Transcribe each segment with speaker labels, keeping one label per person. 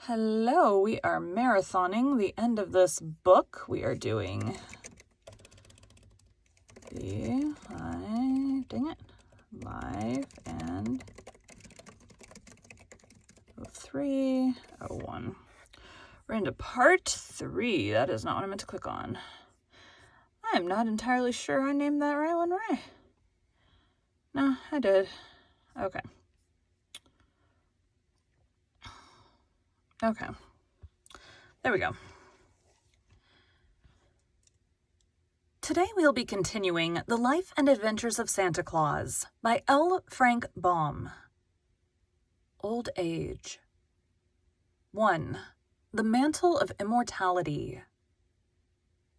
Speaker 1: Hello, we are marathoning the end of this book. We are doing the Life and 0301. We're into part 3. That is not what I meant to click on. I'm not entirely sure I named that right one right. No, I did. Okay. There we go. Today we'll be continuing The Life and Adventures of Santa Claus by L. Frank Baum. Old Age. 1. The Mantle of Immortality.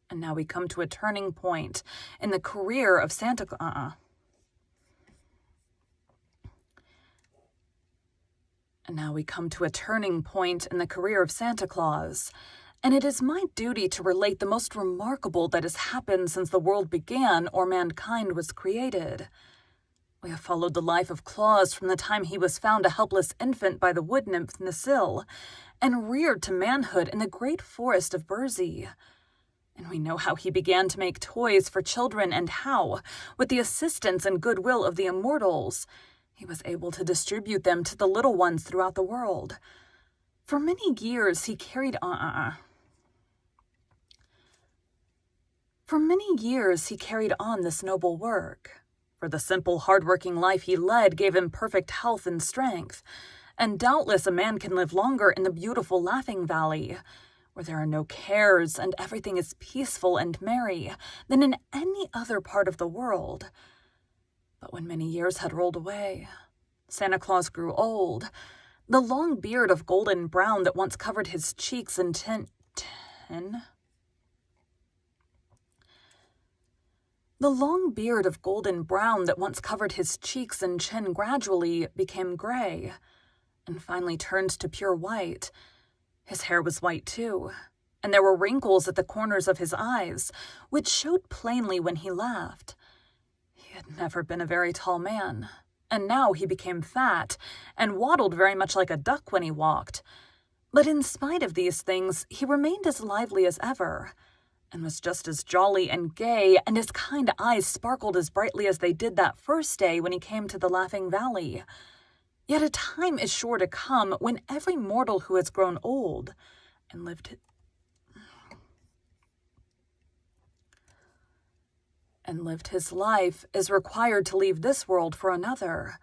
Speaker 1: And now we come to a turning point in the career of Santa Claus. And now we come to a turning point in the career of Santa Claus, and it is my duty to relate the most remarkable that has happened since the world began or mankind was created. We have followed the life of Claus from the time he was found a helpless infant by the wood nymph Necile, and reared to manhood in the great forest of Burzee. And we know how he began to make toys for children and how, with the assistance and goodwill of the immortals, he was able to distribute them to the little ones throughout the world. For many years he carried on this noble work. For the simple, hard-working life he led gave him perfect health and strength. And doubtless a man can live longer in the beautiful Laughing Valley, where there are no cares and everything is peaceful and merry, than in any other part of the world. But when many years had rolled away, Santa Claus grew old. The long beard of golden brown that once covered his cheeks and chin gradually became gray, and finally turned to pure white. His hair was white too, and there were wrinkles at the corners of his eyes, which showed plainly when he laughed. He had never been a very tall man, and now he became fat, and waddled very much like a duck when he walked. But in spite of these things, he remained as lively as ever, and was just as jolly and gay, and his kind eyes sparkled as brightly as they did that first day when he came to the Laughing Valley. Yet a time is sure to come when every mortal who has grown old and lived his life is required to leave this world for another.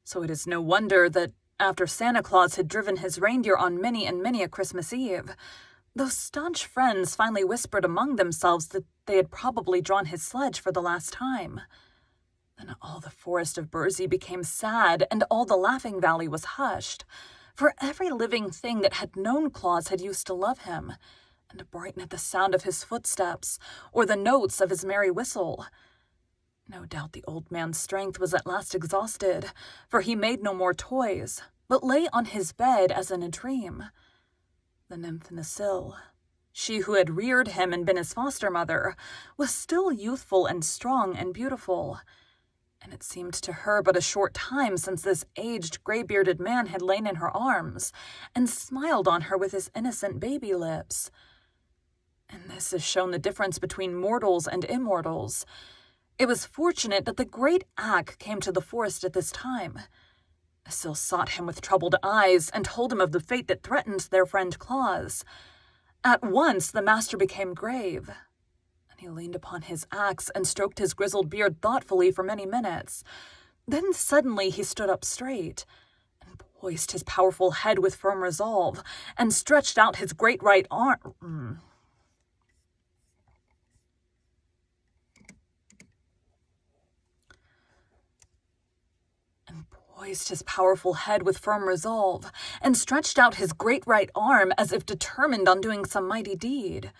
Speaker 1: So it is no wonder that after Santa Claus had driven his reindeer on many and many a Christmas Eve, those staunch friends finally whispered among themselves that they had probably drawn his sledge for the last time. Then all the forest of Burzee became sad, and all the Laughing Valley was hushed, for every living thing that had known Claus had used to love him, and to brighten at the sound of his footsteps, or the notes of his merry whistle. No doubt the old man's strength was at last exhausted, for he made no more toys, but lay on his bed as in a dream. The nymph Necile, she who had reared him and been his foster mother, was still youthful and strong and beautiful, and it seemed to her but a short time since this aged, gray-bearded man had lain in her arms and smiled on her with his innocent baby lips. And this has shown the difference between mortals and immortals. It was fortunate that the great Ak came to the forest at this time. Necile sought him with troubled eyes and told him of the fate that threatened their friend Claus. At once the master became grave, and he leaned upon his axe and stroked his grizzled beard thoughtfully for many minutes. Then suddenly he stood up straight, and poised his powerful head with firm resolve, and stretched out his great right arm. And stretched out his great right arm as if determined on doing some mighty deed.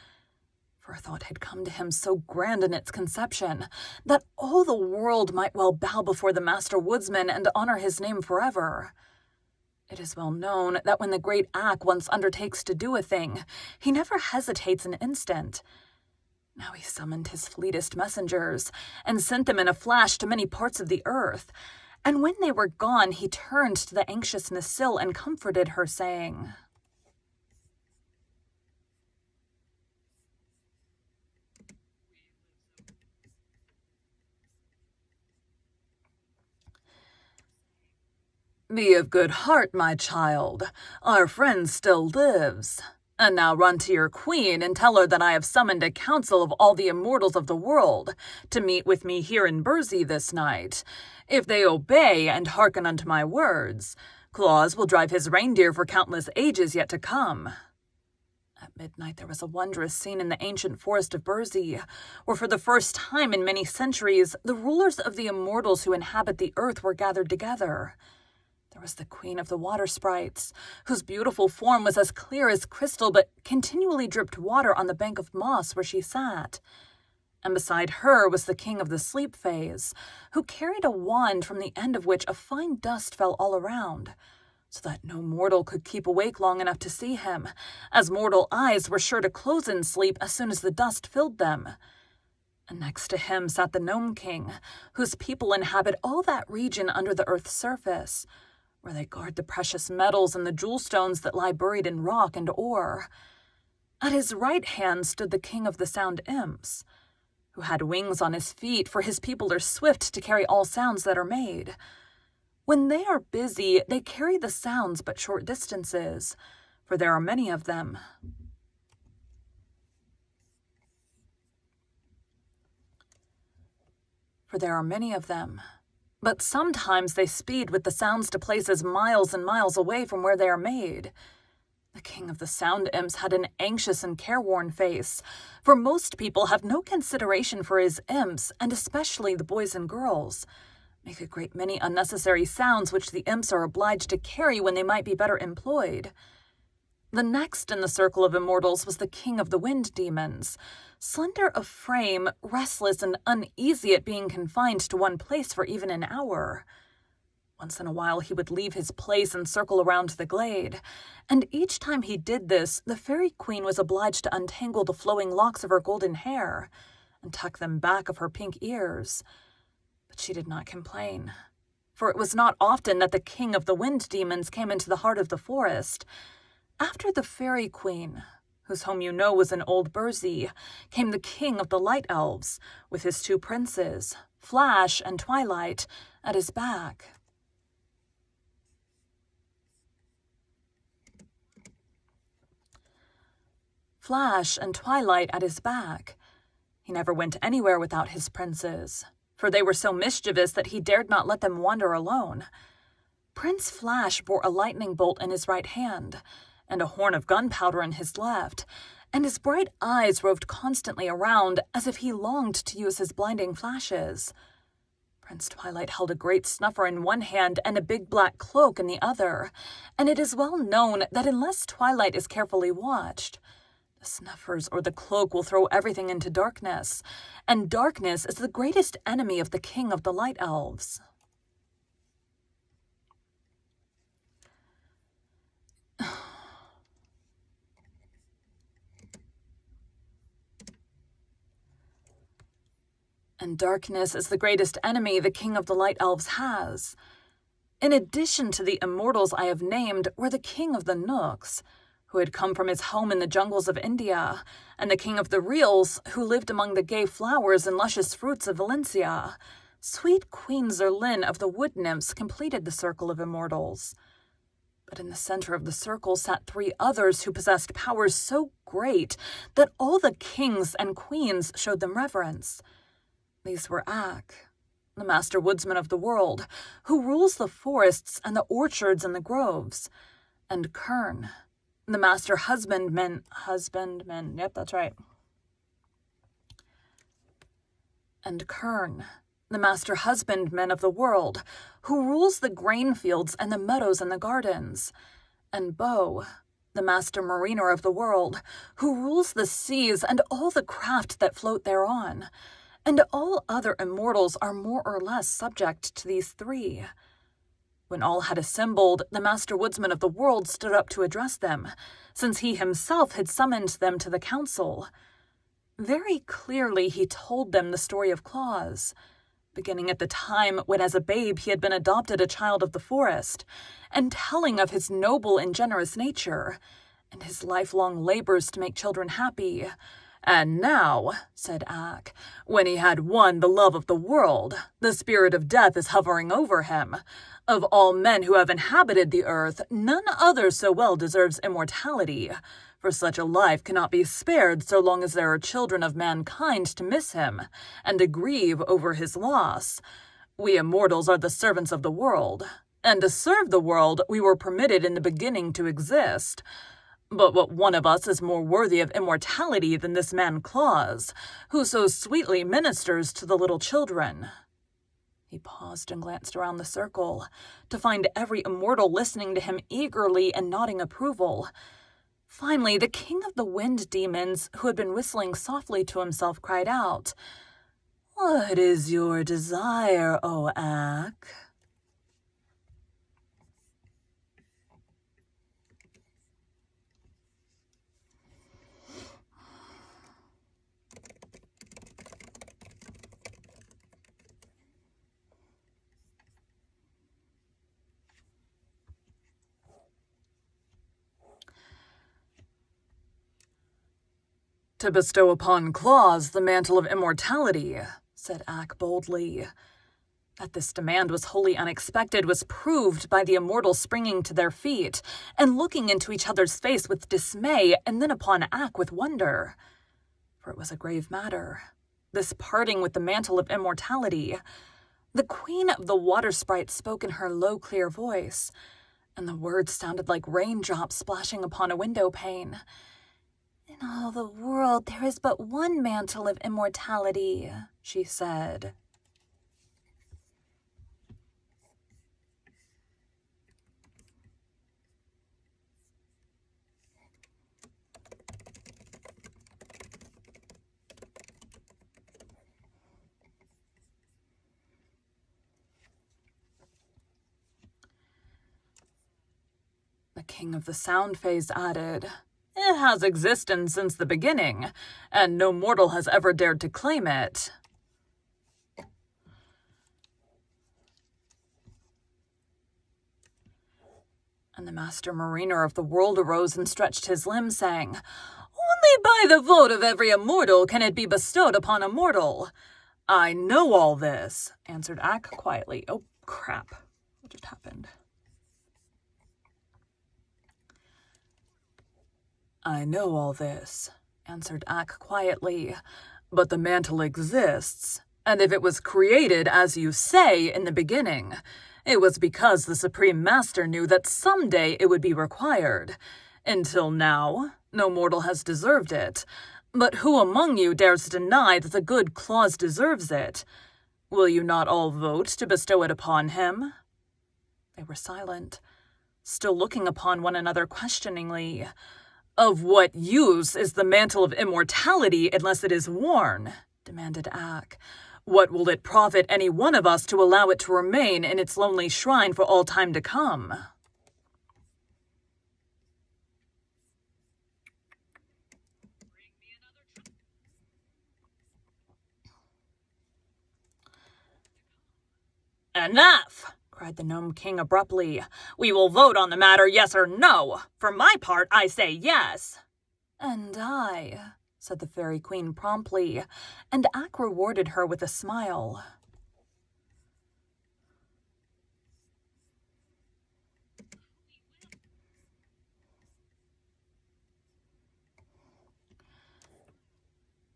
Speaker 1: For a thought had come to him so grand in its conception that all the world might well bow before the master woodsman and honor his name forever. It is well known that when the great Ak once undertakes to do a thing, he never hesitates an instant. Now he summoned his fleetest messengers and sent them in a flash to many parts of the earth, and when they were gone, he turned to the anxious Necile and comforted her, saying, Be of good heart, my child. Our friend still lives. And now run to your queen and tell her that I have summoned a council of all the immortals of the world to meet with me here in Burzee this night. If they obey and hearken unto my words, Claus will drive his reindeer for countless ages yet to come." At midnight there was a wondrous scene in the ancient forest of Burzee, where for the first time in many centuries the rulers of the immortals who inhabit the earth were gathered together. There was the queen of the water sprites, whose beautiful form was as clear as crystal but continually dripped water on the bank of moss where she sat. And beside her was the king of the sleep fays, who carried a wand from the end of which a fine dust fell all around, so that no mortal could keep awake long enough to see him, as mortal eyes were sure to close in sleep as soon as the dust filled them. And next to him sat the Gnome King, whose people inhabit all that region under the earth's surface, where they guard the precious metals and the jewel stones that lie buried in rock and ore. At his right hand stood the king of the sound imps, who had wings on his feet, for his people are swift to carry all sounds that are made. When they are busy, they carry the sounds but short distances, for there are many of them. But sometimes they speed with the sounds to places miles and miles away from where they are made. The king of the sound imps had an anxious and careworn face, for most people have no consideration for his imps, and especially the boys and girls, make a great many unnecessary sounds which the imps are obliged to carry when they might be better employed. The next in the circle of immortals was the king of the wind demons, slender of frame, restless and uneasy at being confined to one place for even an hour. Once in a while he would leave his place and circle around the glade, and each time he did this, the fairy queen was obliged to untangle the flowing locks of her golden hair and tuck them back of her pink ears. But she did not complain, for it was not often that the king of the wind demons came into the heart of the forest. After the fairy queen, whose home you know was in old Burzee, came the king of the light elves, with his two princes, Flash and Twilight, at his back. He never went anywhere without his princes, for they were so mischievous that he dared not let them wander alone. Prince Flash bore a lightning bolt in his right hand, and a horn of gunpowder in his left, and his bright eyes roved constantly around as if he longed to use his blinding flashes. Prince Twilight held a great snuffer in one hand and a big black cloak in the other, and it is well known that unless Twilight is carefully watched, the snuffers or the cloak will throw everything into darkness, and darkness is the greatest enemy of the king of the light elves. And darkness is the greatest enemy the king of the light elves has. In addition to the immortals I have named were the king of the Nooks, who had come from his home in the jungles of India, and the king of the Reals, who lived among the gay flowers and luscious fruits of Valencia. Sweet Queen Zerlin of the wood nymphs completed the circle of immortals. But in the center of the circle sat three others who possessed powers so great that all the kings and queens showed them reverence. These were Ak, the master woodsman of the world, who rules the forests and the orchards and the groves, and Kern, the master husbandman, and Kern, the master husbandman of the world, who rules the grain fields and the meadows and the gardens, and Bo, the master mariner of the world, who rules the seas and all the craft that float thereon, and all other immortals are more or less subject to these three. When all had assembled, the master woodsman of the world stood up to address them, since he himself had summoned them to the council. Very clearly he told them the story of Claus, beginning at the time when as a babe he had been adopted a child of the forest, and telling of his noble and generous nature, and his lifelong labors to make children happy, "And now," said Ak, "when he had won the love of the world, the spirit of death is hovering over him. Of all men who have inhabited the earth, none other so well deserves immortality, for such a life cannot be spared so long as there are children of mankind to miss him, and to grieve over his loss. We immortals are the servants of the world, and to serve the world we were permitted in the beginning to exist. But what one of us is more worthy of immortality than this man Claus, who so sweetly ministers to the little children?" He paused and glanced around the circle, to find every immortal listening to him eagerly and nodding approval. Finally, the king of the wind demons, who had been whistling softly to himself, cried out, "What is your desire, O Ak?" "To bestow upon Claus the mantle of immortality," said Ak boldly. That this demand was wholly unexpected was proved by the immortals springing to their feet and looking into each other's face with dismay and then upon Ak with wonder. For it was a grave matter, this parting with the mantle of immortality. The queen of the water sprites spoke in her low, clear voice, and the words sounded like raindrops splashing upon a window pane. "In all the world there is but one mantle of immortality," she said. The king of the sound phase added, "It has existence since the beginning, and no mortal has ever dared to claim it." And the master mariner of the world arose and stretched his limbs, saying, "Only by the vote of every immortal can it be bestowed upon a mortal." "I know all this," answered Ak quietly. Oh, crap. What just happened? "I know all this," answered Ak quietly, "but the mantle exists, and if it was created, as you say, in the beginning, it was because the Supreme Master knew that someday it would be required. Until now, no mortal has deserved it. But who among you dares deny that the good Claus deserves it? Will you not all vote to bestow it upon him?" They were silent, still looking upon one another questioningly. "Of what use is the mantle of immortality unless it is worn?" demanded Ak. "What will it profit any one of us to allow it to remain in its lonely shrine for all time to come?" "Enough!" cried the Gnome King abruptly. "We will vote on the matter, yes or no. For my part, I say yes." "And I," said the Fairy Queen promptly, and Ak rewarded her with a smile.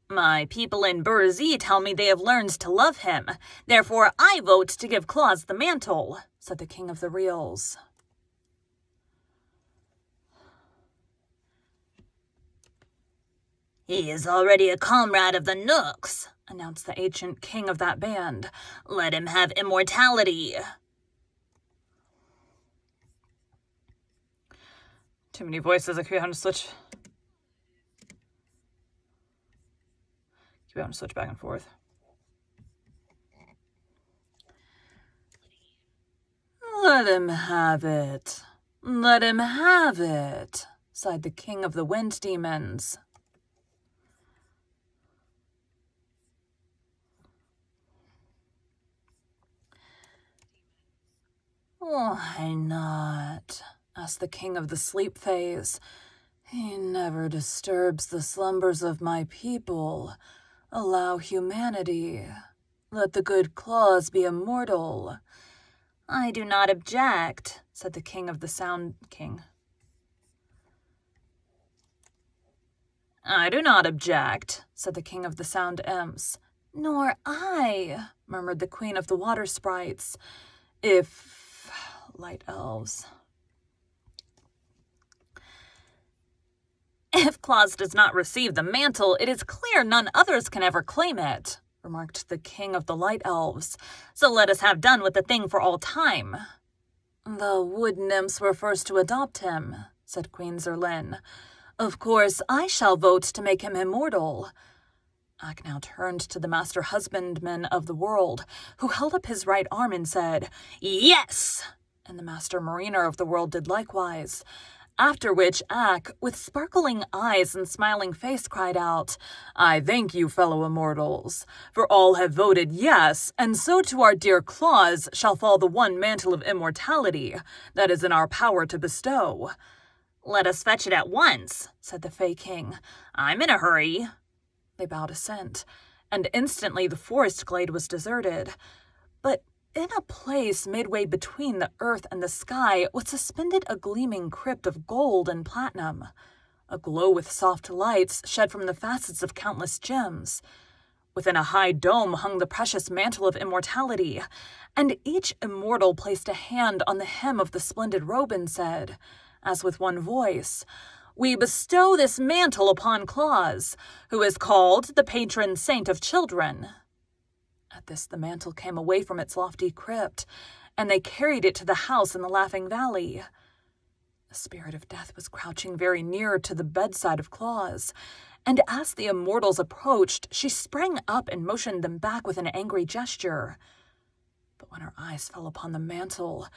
Speaker 1: "My people in Burzee tell me they have learned to love him. Therefore, I vote to give Claus the mantle," said the King of the Reals. "He is already a comrade of the Nooks," announced the ancient king of that band. "Let him have immortality." Too many voices. I keep having to switch. Keep having to switch back and forth. "Let him have it. Let him have it," sighed the king of the wind demons. "Why not?" asked the king of the sleep phase. He never disturbs the slumbers of my people. Allow humanity. Let the good Claus be immortal. I do not object, said the king of the Sound King. I do not object, said the king of the Sound Imps. Nor I, murmured the queen of the Water Sprites. If light elves. If Claus does not receive the mantle, it is clear none others can ever claim it, remarked the king of the Light Elves. So let us have done with the thing for all time. The wood nymphs were first to adopt him, said Queen Zerlin. Of course, I shall vote to make him immortal. Ak now turned to the master husbandman of the world, who held up his right arm and said, Yes! And the master mariner of the world did likewise. After which Ak, with sparkling eyes and smiling face, cried out, I thank you, fellow immortals, for all have voted yes, and so to our dear Claus shall fall the one mantle of immortality that is in our power to bestow. Let us fetch it at once, said the Fey King. I'm in a hurry. They bowed assent, and instantly the forest glade was deserted. But in a place midway between the earth and the sky was suspended a gleaming crypt of gold and platinum, aglow with soft lights shed from the facets of countless gems. Within a high dome hung the precious mantle of immortality, and each immortal placed a hand on the hem of the splendid robe and said, as with one voice, We bestow this mantle upon Claus, who is called the patron saint of children. At this the mantle came away from its lofty crypt, and they carried it to the house in the Laughing Valley. The spirit of death was crouching very near to the bedside of Claus, and as the immortals approached, she sprang up and motioned them back with an angry gesture. But when her eyes fell upon the mantle...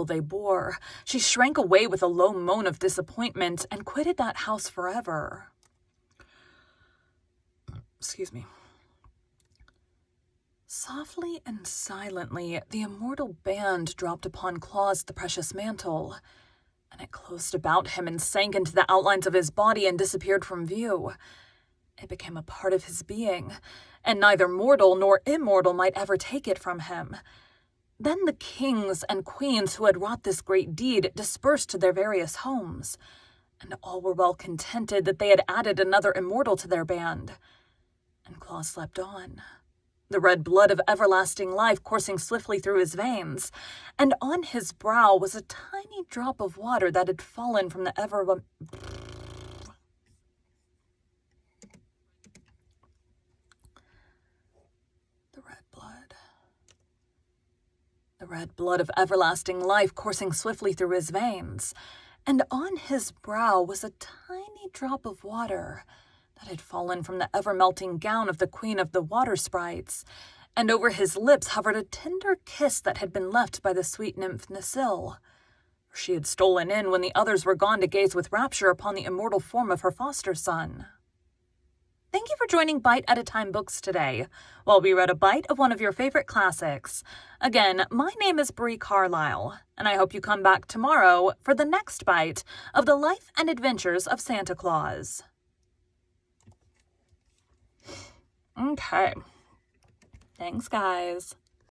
Speaker 1: they bore, she shrank away with a low moan of disappointment and quitted that house forever. Excuse me. Softly and silently, the immortal band dropped upon Claus the precious mantle, and it closed about him and sank into the outlines of his body and disappeared from view. It became a part of his being, and neither mortal nor immortal might ever take it from him. Then the kings and queens who had wrought this great deed dispersed to their various homes, and all were well contented that they had added another immortal to their band. And Claus slept on, the red blood of everlasting life coursing swiftly through his veins, and on his brow was a tiny drop of water that had fallen from the The red blood of everlasting life coursing swiftly through his veins, and on his brow was a tiny drop of water that had fallen from the ever-melting gown of the Queen of the Water Sprites, and over his lips hovered a tender kiss that had been left by the sweet nymph Nasil. She had stolen in when the others were gone to gaze with rapture upon the immortal form of her foster son. Thank you for joining Bite at a Time Books today, while we read a bite of one of your favorite classics. Again, my name is Bree Carlisle, and I hope you come back tomorrow for the next bite of the life and adventures of Santa Claus. Okay. Thanks, guys.